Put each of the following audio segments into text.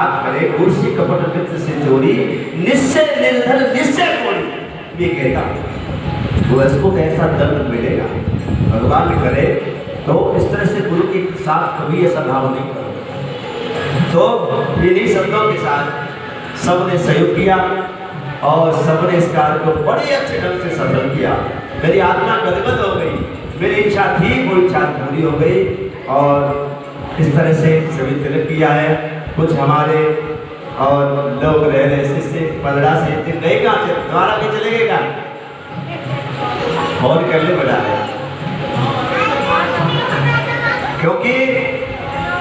घात करे, कुर्सी कपट मित्र से चोरी, निश्चय निर्धन निश्चय कोड़ी। ये कहता वो इसको कैसा दंड मिलेगा, भगवान करे तो इस तरह से गुरु के साथ कभी ऐसा भाव नहीं करो। तो इन्हीं शब्दों के साथ सबने सहयोग किया और सबने इस कार्य को बड़े अच्छे ढंग से सफल किया। मेरी आत्मा गदगद हो गई, मेरी इच्छा थी वो इच्छा पूरी हो गई। और इस तरह से सभी तिलक किया है। कुछ हमारे और लोग रह रहे से पलड़ा से गए कहाँ से, द्वारा के चले गए कहाँ और कर ले बड़ा है, क्योंकि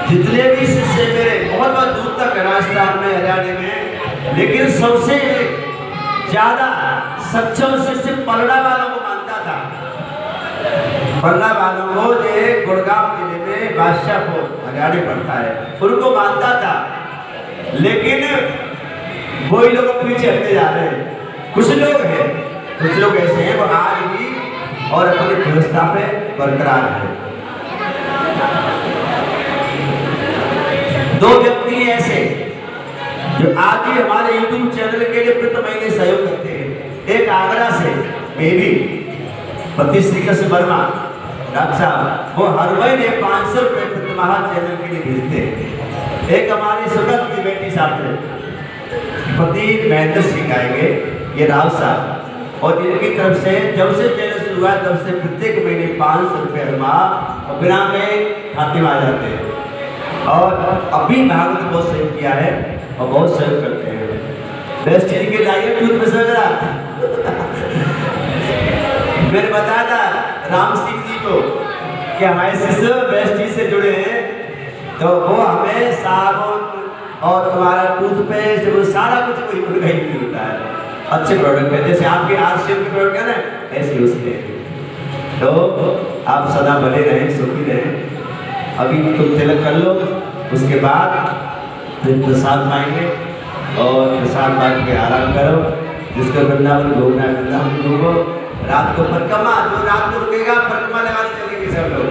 जितने भी शिष्य मेरे बहुत दूर तक राजस्थान में, हरियाणा में, लेकिन सबसे ज्यादा सक्षम शिष्य पलड़ा वालों को मानता था। पलड़ा वालों को जो गुड़गांव जिले में बादशाहपुर हरियाणा पड़ता है, उनको मानता था। लेकिन वही लोग पीछे हटते जा रहे हैं। कुछ लोग हैं, कुछ लोग ऐसे हैं वो आज भी और अपनी व्यवस्था पे बरकरार है। दो व्यक्ति ऐसे जो आज ही हमारे यूट्यूब चैनल के लिए प्रति महीने सहयोग करते हैं। एक आगरा से बेबी पति श्रीकृष्ण वर्मा डॉक्टर साहब, वो हर महीने 500 रुपये प्रति माह चैनल के लिए भेजते हैं। एक हमारी सुगत की बेटी साहब थे, पति महेंद्र सिंह आएंगे, ये राव साहब, और इनकी तरफ से जब से चैनल शुरू हुआ तब से प्रत्येक महीने 500 रुपये हर माह और बिना में खाते में आ जाते हैं। और अभी भागवत ने बहुत सहयोग किया है और बहुत सहयोग करते हैं। बेस्ट चीज के लाइए टूथ में सगड़ा मैंने बताया था राम सिंह जी को कि हमारे शिष्य बेस्ट चीज से जुड़े हैं, तो वो हमें साबुन और तुम्हारा टूथपेस्ट वो सारा कुछ कोई कहीं नहीं होता है। अच्छे प्रोडक्ट है, जैसे आपके आरसीएम के प्रोडक्ट है ना, ऐसे उसके। तो आप सदा बने रहें, सुखी रहें। अभी तुम तिलक कर लो, उसके बाद फिर प्रसाद पाएंगे और प्रसाद बांट के आराम करो। जिसको वृंदावन घूमना है वृंदावन घूमो। रात को परिक्रमा, जो रात को रुकेगा परिक्रमा लगाने चलेंगे सब लोग।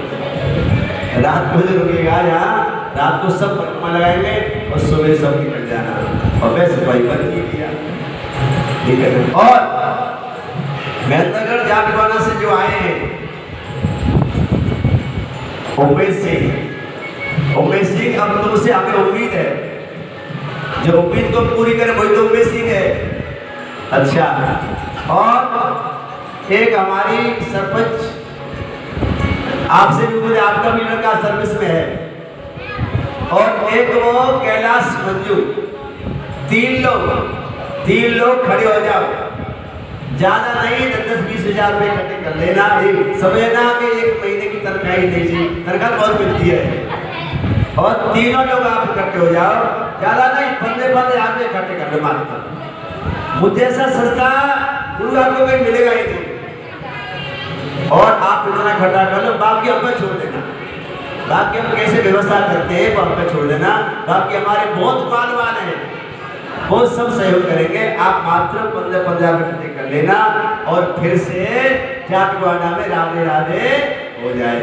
रात को जो रुकेगा यहाँ रात को सब परिक्रमा लगाएंगे और सुबह सब निकल जाना। और वैसे भाई बंद किया, ठीक है। और महेंद्रगढ़ जाटवाना से जो आए हैं उमेश सिंह, उमेश सिंह, अब तुमसे हमें उम्मीद है, जो उम्मीद को पूरी करे वही तो उमेश सिंह है। अच्छा, और एक हमारी सरपंच, आपसे भी मुझे, आपका भी लड़का सर्विस में है, और एक वो कैलाश मंजू। तीन लोग खड़े हो जाओ, ज्यादा नहीं, 10-20 हजार रुपए इकट्ठे कर लेना। समझना कि एक महीने की तनख्वाह ही नहीं थी, तनख्वाह बहुत मिलती है। और तीनों लोग आप इकट्ठे हो जाओ, ज्यादा नहीं, 15 हजार रुपए इकट्ठे कर लो मात्र। मुझे ऐसा सस्ता गुरु आपको कहीं मिलेगा ही नहीं। और आप इतना इकट्ठा कर लो, बाकी हम पे छोड़ देना। बाकी हम कैसे व्यवस्था करते हैं वो हम पे छोड़ देना। बाकी हमारे बहुत बालवान हैं, वो सब सहयोग करेंगे। आप मात्र 15 इकट्ठे कर लेना और फिर से जाटवाड़ा में राधे राधे हो जाए।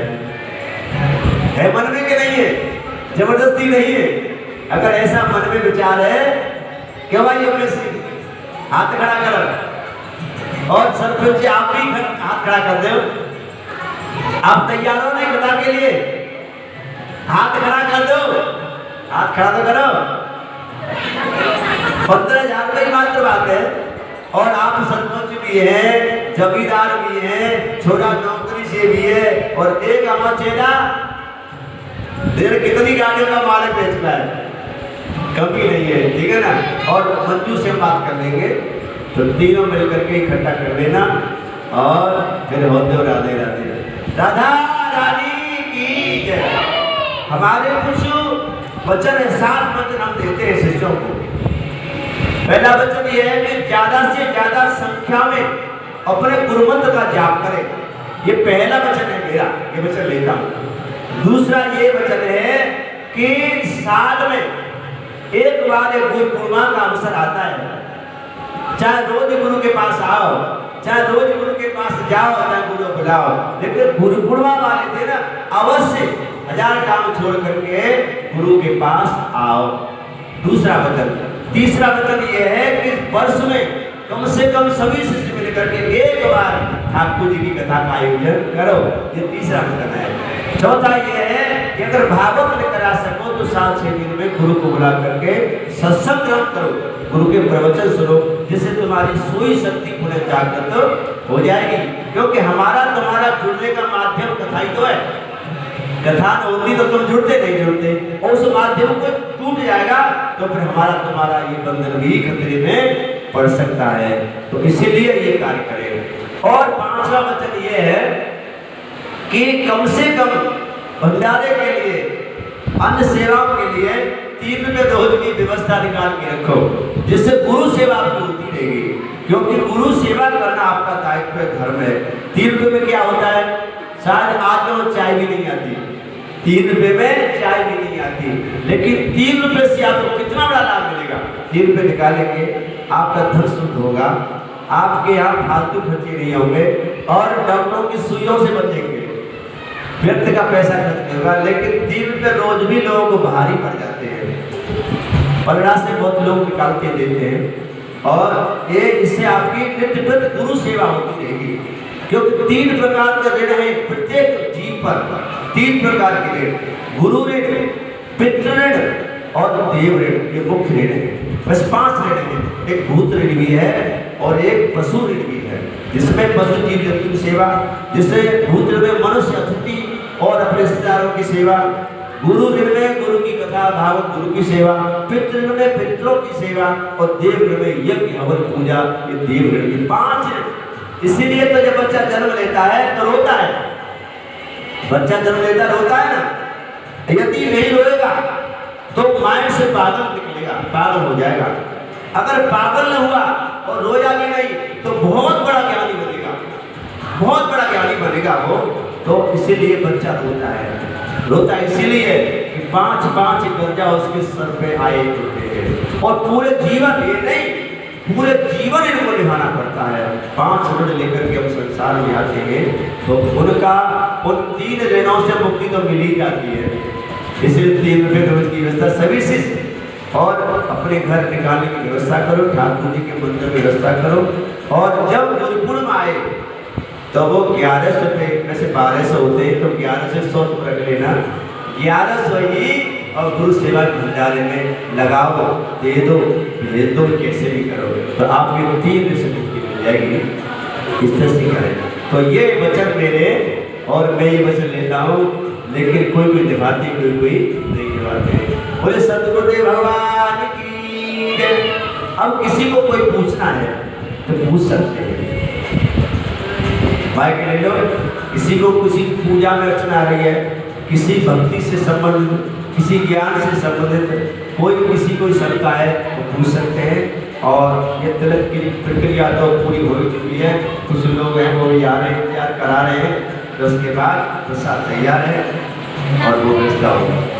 है मन में कि नहीं है? जबरदस्ती नहीं है। अगर ऐसा मन में विचार है क्यों भाई, अपने से हाथ खड़ा करो। और सरपंच आप भी हाथ खड़ा कर दो। आप तैयार हो नहीं बता के लिए? हाथ खड़ा कर दो, हाथ खड़ा तो करो। 15,000 रुपये की मात्र बात है। और आप सरपंच भी हैं, जमींदार भी हैं, छोटा नौकरी से भी है, और एक हमारा चेला कितनी गाड़ियों का मालिक बेच रहा है, कमी नहीं है, ठीक है ना। और मंजू से बात कर लेंगे, तो तीनों मिलकर के इकट्ठा कर लेना और फिर होते हो राधे राधे। राधा रानी की जय। हमारे कुछ वचन है, 7 वचन हम देते हैं शिष्यों को। पहला वचन यह है कि ज्यादा से ज्यादा संख्या में अपने गुरुमंत्र का जाप करें। ये पहला वचन है मेरा, ये वचन लेता हूं। दूसरा ये वचन है कि साल में एक बार एक गुरु पूर्णिमा का अवसर आता है। चाहे रोज गुरु के पास आओ, चाहे रोज गुरु के पास जाओ, चाहे गुरु को बुलाओ, लेकिन गुरु पूर्णिमा वाले दिन अवश्य 1000 काम छोड़ करके गुरु के पास आओ। दूसरा वचन। तीसरा वचन ये है कि वर्ष में कम से कम सभी शिष्य मिलकर के एक बार ठाकुर जी की कथा का आयोजन करो, ये तीसरा वचन है। चौथा ये है कि अगर भागवत में करा सको तो 7-6 दिन में गुरु को बुला करके सत्संग ग्रहण करो, गुरु के प्रवचन सुनो, जिससे तुम्हारी सोई शक्ति पुनः जागृत हो जाएगी। क्योंकि हमारा तुम्हारा जुड़ने का माध्यम कथा ही तो है। कथा न होती तो तुम जुड़ते नहीं जुड़ते, और उस माध्यम को टूट जाएगा तो फिर हमारा तुम्हारा ये बंधन भी खतरे में पड़ सकता है। तो इसीलिए ये कार्य करें। और 5वां वचन ये है कि कम से कम भंडारे के लिए, अन्य सेवाओं के लिए 3 रुपये रोज की व्यवस्था निकाल के रखो, जिससे गुरु सेवा आपकी होती रहेगी। क्योंकि गुरु सेवा करना आपका दायित्व है, धर्म है। 3 रुपये में क्या होता है? शायद आज तो चाय भी नहीं आती, 3 रुपये में चाय भी नहीं आती, लेकिन 3 रुपये से आपको कितना बड़ा लाभ मिलेगा। 3 रुपये निकालेंगे, आपका धन शुद्ध होगा, आपके यहाँ फालतू खर्चे नहीं होंगे, और डॉक्टरों की सुइयों से बचेंगे, व्यर्थ का पैसा खर्च नहीं होगा। लेकिन 3 रुपये रोज भी लोगों को भारी पड़ जाते हैं, पलड़ा से बहुत लोग निकाल के देते हैं, और ये इससे आपकी नित्य गुरु सेवा होती रहेगी। क्योंकि 3 प्रकार के ऋण है प्रत्येक जीव पर, 3 प्रकार के ऋण, गुरु ऋण, पितृ ऋण और देव ऋण, ये मुख्य ऋण है। बस 5 ऋण है। एक भूत ऋण भी है और एक पशु ऋण भी है, जिसमें पशु जीव जंतु की सेवा, जिससे भूत ऋण में मनुष्य अतिथि और अपने रिश्तेदारों की सेवा, गुरु ऋण में गुरु की कथा भागवत गुरु की सेवा, पितृ ऋण में पितरों की सेवा, और देव ऋण में यज्ञ हवन पूजा, ये देव ऋण की 5 ऋण। इसीलिए तो जब बच्चा जन्म लेता है तो रोता है, बच्चा जन्म लेता रोता है ना, यदि नहीं रोएगा तो माइंड से पागल निकलेगा, पागल हो जाएगा। अगर पागल न हुआ और रोया भी नहीं तो बहुत बड़ा ज्ञानी बनेगा, बहुत बड़ा ज्ञानी बनेगा वो। तो इसीलिए बच्चा रोता है, रोता इसीलिए कि 5-5 कर्जा उसके सर पे आए होते हैं, और पूरे जीवन ये नहीं, पूरे जीवन इनको निभाना पड़ता है। 5 ऋण लेकर के हम संसार में आते हैं तो उनका उन 3 ऋणों से मुक्ति तो मिल ही जाती है। इसलिए 3 रुपये रोज की व्यवस्था सभी शिष्य, और अपने घर निकालने की व्यवस्था करो, ठाकुर जी के मंदिर में व्यवस्था करो। और जब गुरुपूर्णिमा आए तो वो 1100 रुपये, वैसे 1200 होते हैं तो 1100 रख लेना, 1100 ही और गुरु सेवा के भंडारे में लगाओ, दे दो, भेज दो, कैसे भी करो, तो आपके 3 से मुक्ति मिल जाएगी। इस तरह से करें। तो ये वचन मेरे, और मैं ये वचन लेता हूँ, लेकिन कोई निभाते, कोई नहीं निभाते। बोले सतगुरुदेव भगवान की जय। अब किसी को कोई पूछना है तो पूछ सकते हैं, माइक ले लो। किसी को किसी पूजा में अर्चना आ रही है, किसी भक्ति से संबंधित, किसी ज्ञान से संबंधित, कोई किसी को शंका है तो पूछ सकते हैं। और ये तिलक की प्रक्रिया तो पूरी हो चुकी है, कुछ लोग हैं वो भी आ रहे हैं, इंतजार करा रहे हैं, तो उसके बाद प्रसाद तैयार है और वो व्यवस्था होगी।